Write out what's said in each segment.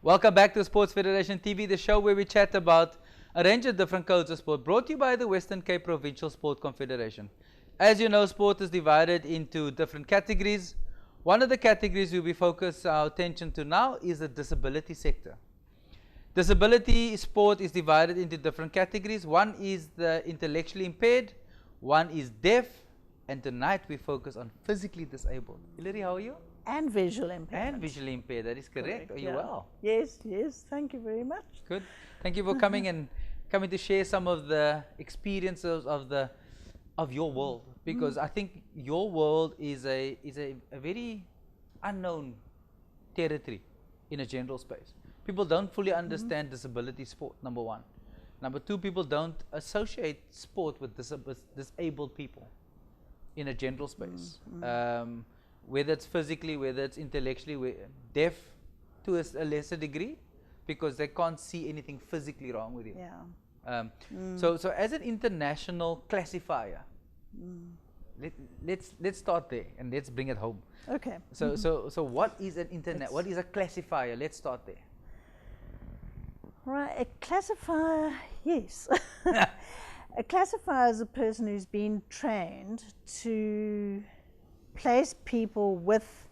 Welcome back to Sports Federation TV, the show where we chat about a range of different codes of sport, brought to you by the Western Cape Provincial Sport Confederation. As you know, sport is divided into different categories. One of the categories we'll be focusing our attention to now is the disability sector. Disability sport is divided into different categories. One is the intellectually impaired, one is deaf, and tonight we focus on physically disabled. Hilary, how are you? And visual impairment. And visually impaired, that is correct. Are you well? Yes, yes, thank you very much. Good. Thank you for coming to share some of the experiences of your world, because I think your world is a very unknown territory in a general space. People don't fully understand disability sport, number one. Number two, people don't associate sport with disabled people in a general space. Whether it's physically, whether it's intellectually, deaf to a lesser degree, because they can't see anything physically wrong with you. Yeah. So as an international classifier, let's start there and let's bring it home. Okay. So what is an what is a classifier? Let's start there. Right, a classifier, yes. A classifier is a person who's been trained to place people with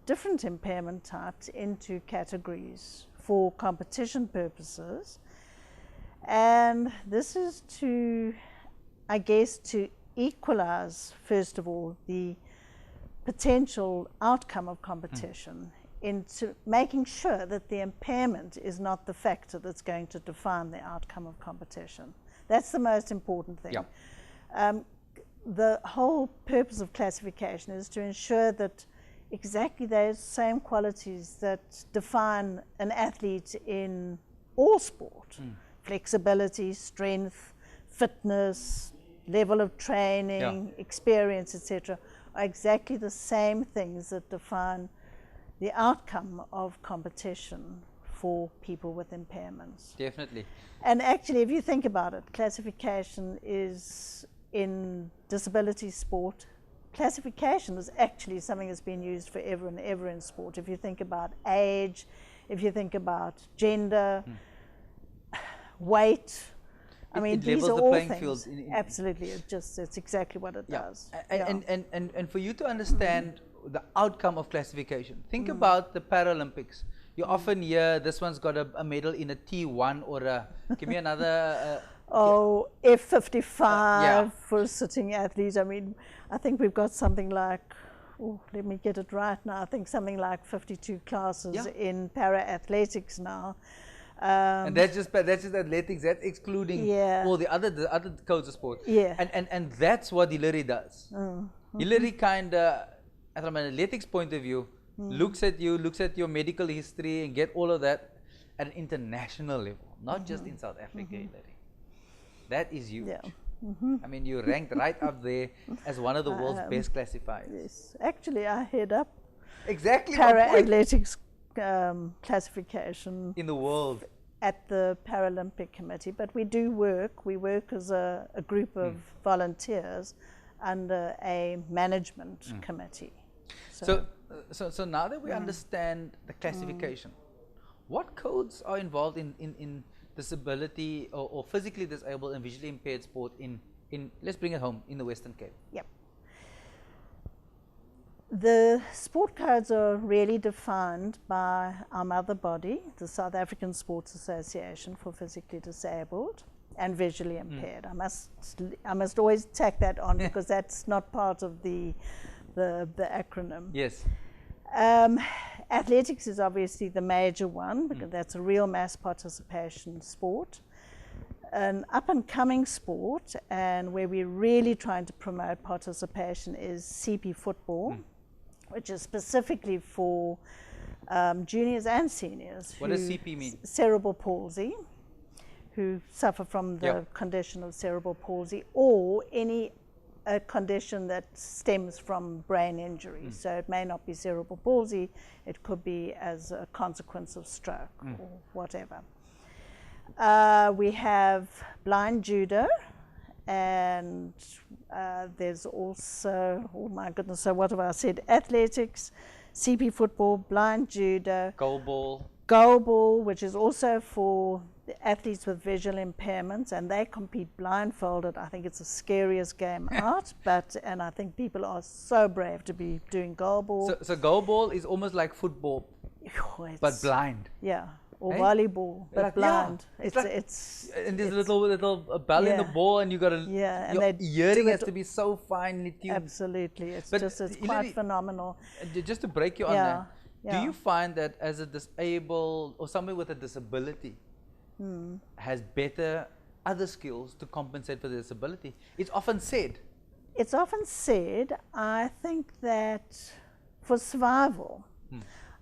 different impairment types into categories for competition purposes. And this is to, I guess, to equalize, first of all, the potential outcome of competition into making sure that the impairment is not the factor that's going to define the outcome of competition. That's the most important thing. Yeah. The whole purpose of classification is to ensure that exactly those same qualities that define an athlete in all sport, flexibility, strength, fitness, level of training, experience, etc., are exactly the same things that define the outcome of competition for people with impairments. Definitely. And actually, if you think about it, classification is, in disability sport, classification is actually something that's been used forever and ever in sport. If you think about age, if you think about gender, weight, I mean, these are all things. Absolutely, it's exactly what it does. And for you to understand the outcome of classification, think about the Paralympics. You often hear this one's got a medal in a T1 or a, give me another. F55 for sitting athletes. I mean, I think we've got something like, let me get it right now, I think something like 52 classes in para-athletics now. And that's just athletics, that's excluding all the other codes of sport. Yeah. And that's what Hilary does. Hilary kind of, from an athletics point of view, looks at your medical history and get all of that at an international level, not just in South Africa, Hilary. That is huge. Yeah. I mean, you're ranked right up there as one of the world's best classifiers. Yes, actually, I head up exactly para-athletics classification in the world at the Paralympic Committee. But we do work. We work as a group of volunteers under a management committee. So now that we understand the classification, what codes are involved in disability or physically disabled and visually impaired sport in let's bring it home, in the Western Cape? Yep. The sport codes are really defined by our mother body, the South African Sports Association for Physically Disabled and Visually Impaired. I must always tack that on because that's not part of the acronym. Yes. Athletics is obviously the major one because that's a real mass participation sport. An up-and-coming sport, and where we're really trying to promote participation, is CP football, which is specifically for juniors and seniors. What does CP mean? Cerebral palsy, who suffer from the condition of cerebral palsy, or any a condition that stems from brain injury. So it may not be cerebral palsy, it could be as a consequence of stroke or whatever. We have blind judo, and there's also, oh my goodness, so what have I said? Athletics, CP football, blind judo, goalball, goalball, which is also for the athletes with visual impairments, and they compete blindfolded. I think it's the scariest game out, and I think people are so brave to be doing goalball. So goalball is almost like football, but blind. Yeah, or volleyball, but blind. Yeah. It's and there's a little bell in the ball, and you got to. Yeah, and your hearing has to be so finely tuned. Absolutely, it's quite phenomenal. Just to break you on that, do you find that as a disabled or somebody with a disability has better other skills to compensate for the disability? It's often said. It's often said. I think that for survival,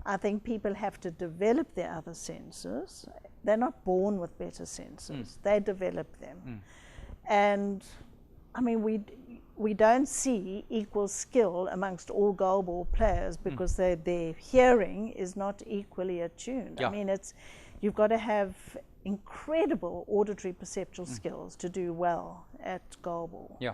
I think people have to develop their other senses. They're not born with better senses. They develop them. And I mean, we don't see equal skill amongst all goalball players because their hearing is not equally attuned. Yeah. I mean, you've got to have incredible auditory perceptual skills to do well at goalball. Yeah.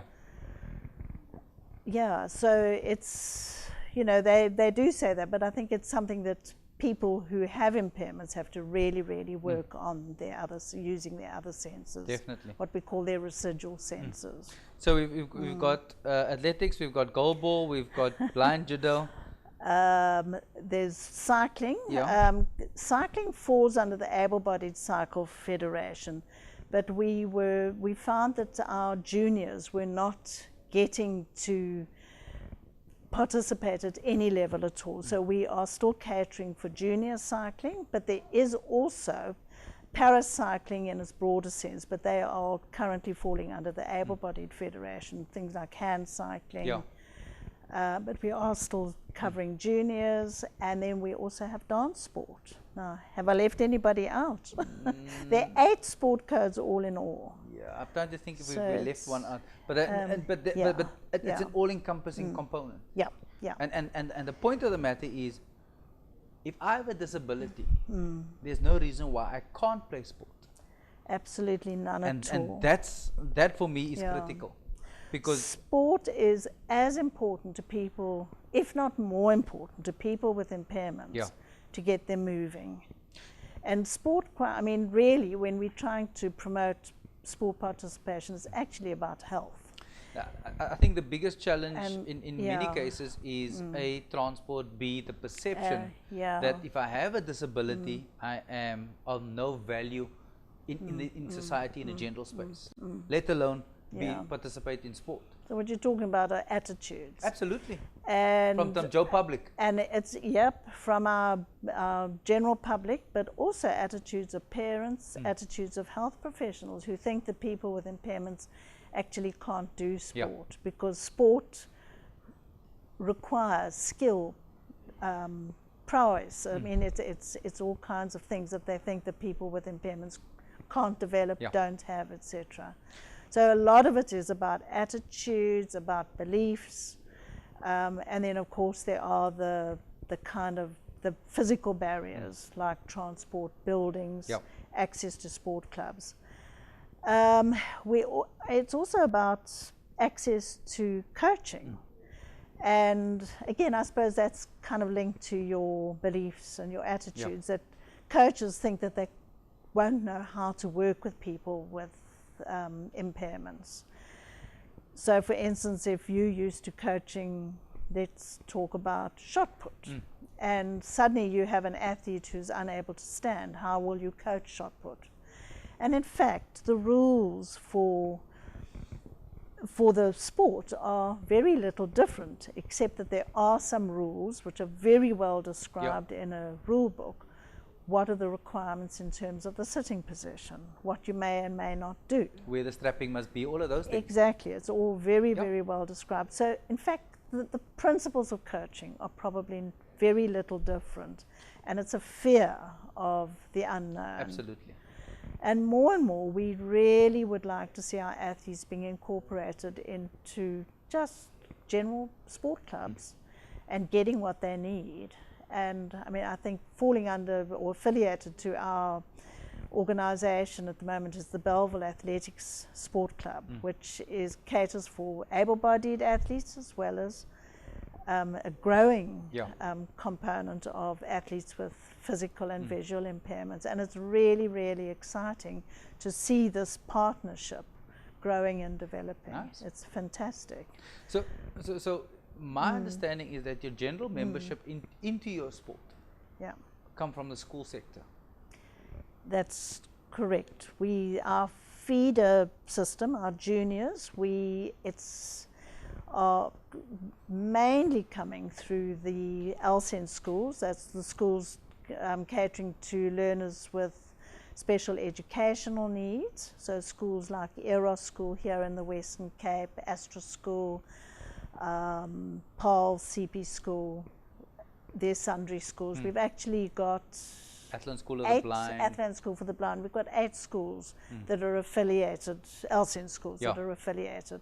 Yeah, so it's, you know, they do say that, but I think it's something that people who have impairments have to really, really work on using their other senses. Definitely. What we call their residual senses. So we've got athletics, we've got goalball, we've got blind judo. There's cycling. Yeah. Cycling falls under the Able-Bodied Cycle Federation, but we found that our juniors were not getting to participate at any level at all. So we are still catering for junior cycling, but there is also paracycling in its broader sense, but they are currently falling under the Able-Bodied Federation, things like hand cycling. Yeah. But we are still covering juniors, and then we also have dance sport. Now, have I left anybody out? There are 8 sport codes all in all. Yeah, I'm trying to think if So we left one out, but it's an all-encompassing component. Yeah, yeah. And the point of the matter is, if I have a disability, there's no reason why I can't play sport. Absolutely none at all. And that for me is critical. Because sport is as important to people, if not more important, to people with impairments to get them moving. And sport, I mean, really, when we're trying to promote sport participation, it's actually about health. I think the biggest challenge in many cases is A, transport, B, the perception that if I have a disability, I am of no value in society in a general space, let alone participate in sport. So what you're talking about are attitudes. Absolutely. And from the Joe public. And it's, from our general public, but also attitudes of parents, attitudes of health professionals who think that people with impairments actually can't do sport because sport requires skill, prowess. I mean, it's all kinds of things that they think that people with impairments can't develop, don't have, etc. So a lot of it is about attitudes, about beliefs, and then of course there are the kind of the physical barriers like transport, buildings, access to sport clubs. It's also about access to coaching. And again, I suppose that's kind of linked to your beliefs and your attitudes, that coaches think that they won't know how to work with people with impairments. So for instance, if you're used to coaching, let's talk about shot put, and suddenly you have an athlete who's unable to stand, how will you coach shot put? And in fact, the rules for the sport are very little different, except that there are some rules which are very well described in a rule book. What are the requirements in terms of the sitting position, what you may and may not do, where the strapping must be, all of those things. Exactly, it's all very, very well described. So in fact, the principles of coaching are probably very little different, and it's a fear of the unknown. Absolutely. And more, we really would like to see our athletes being incorporated into just general sport clubs and getting what they need. And I mean, I think falling under or affiliated to our organization at the moment is the Belleville Athletics Sport Club, which caters for able-bodied athletes as well as a growing Yeah. component of athletes with physical and visual impairments, and it's really, really exciting to see this partnership growing and developing. Nice. It's fantastic. So my understanding is that your general membership into your sport Yeah, come from the school sector. that's correct. Our feeder system, our juniors, are mainly coming through the LSEN schools. That's the schools catering to learners with special educational needs. So schools like Eros School here in the Western Cape, Astra School, Paul CP School. There's sundry schools. We've actually got Athlone School of the Blind. Athlone School for the Blind. We've got 8 schools that are affiliated, LSEN schools Yeah. that are affiliated.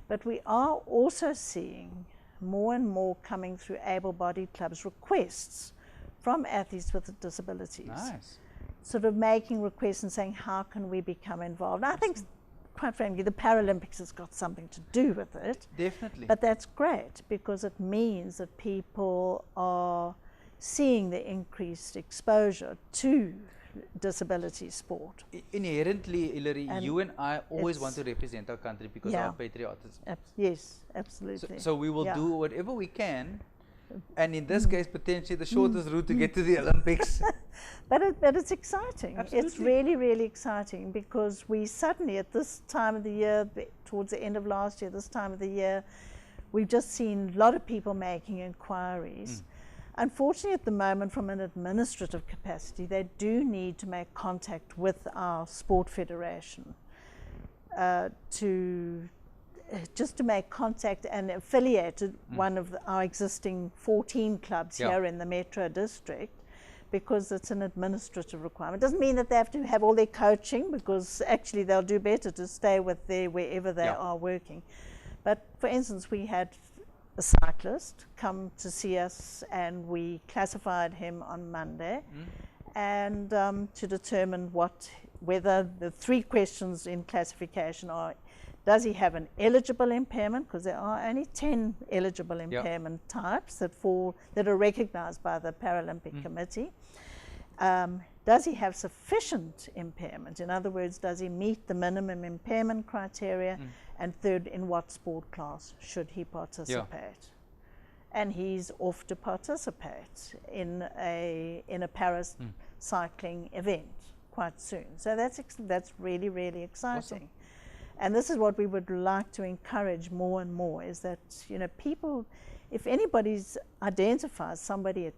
But we are also seeing more and more coming through able-bodied clubs requests from athletes with disabilities. Nice. Sort of making requests and saying, how can we become involved? I think, quite frankly, the Paralympics has got something to do with it. Definitely. But that's great because it means that people are seeing the increased exposure to disability sport. Inherently, Hilary, And you and I always it's- want to represent our country because Yeah. of our patriotism. Yes, absolutely. So we will Yeah. do whatever we can, and in this case, potentially the shortest route to get to the Olympics. But it's exciting. It's Absolutely. really, really exciting because we suddenly, at this time of the year, towards the end of last year, this time of the year, we've just seen a lot of people making inquiries. Unfortunately, at the moment, from an administrative capacity, they do need to make contact with our sport federation just to make contact and affiliate one of our existing 14 clubs Yeah. here in the Metro District, because it's an administrative requirement. It doesn't mean that they have to have all their coaching, because actually they'll do better to stay with wherever they Yeah. are working. But for instance, we had a cyclist come to see us, and we classified him on Monday, and to determine whether the 3 questions in classification are: does he have an eligible impairment? Because there are only 10 eligible impairment types that are recognized by the Paralympic Committee. Does he have sufficient impairment? In other words, does he meet the minimum impairment criteria? And third, in what sport class should he participate? And he's off to participate in a Paris cycling event quite soon. So that's really, really exciting. Awesome. And this is what we would like to encourage more and more, is that, people, if anybody's identifies somebody at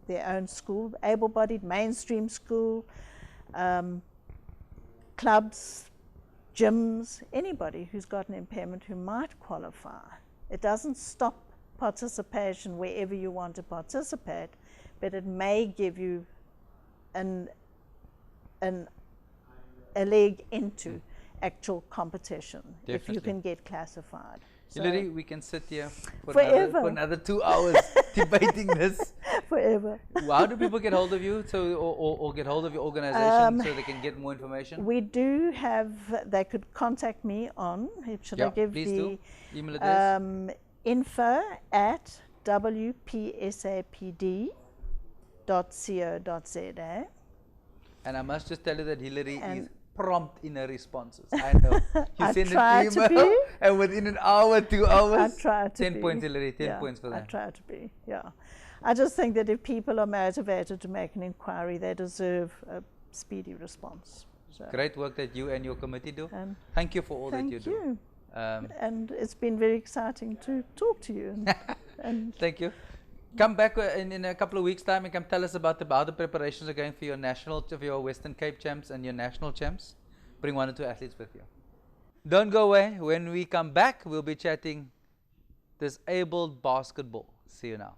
their own school, able-bodied, mainstream school, clubs, gyms, anybody who's got an impairment who might qualify, it doesn't stop participation wherever you want to participate, but it may give you a leg into actual competition if you Definitely. can get classified. So Hilary, we can sit here for Forever. another 2 hours debating this. forever. How do people get hold of you or get hold of your organization so they can get more information? We do have, they could contact me on, should I give please the do. Email address. info@wpsapd.co.za. And I must just tell you that Hilary And- is prompt in her responses. I know. You I send try an to email be. and within an hour, 2 hours, I try to 10 be. points, Hilary, 10 Yeah, points for I that. try to be, yeah. I just think that if people are motivated to make an inquiry, they deserve a speedy response. So, Great work that you and your committee do. and Thank you for all that thank you do. you. Um, And it's been very exciting to talk to you. And Thank you. Come back in a couple of weeks' time and come tell us about how the preparations are going for your Western Cape champs and your national champs. Bring 1 or 2 athletes with you. Don't go away. When we come back, we'll be chatting disabled basketball. See you now.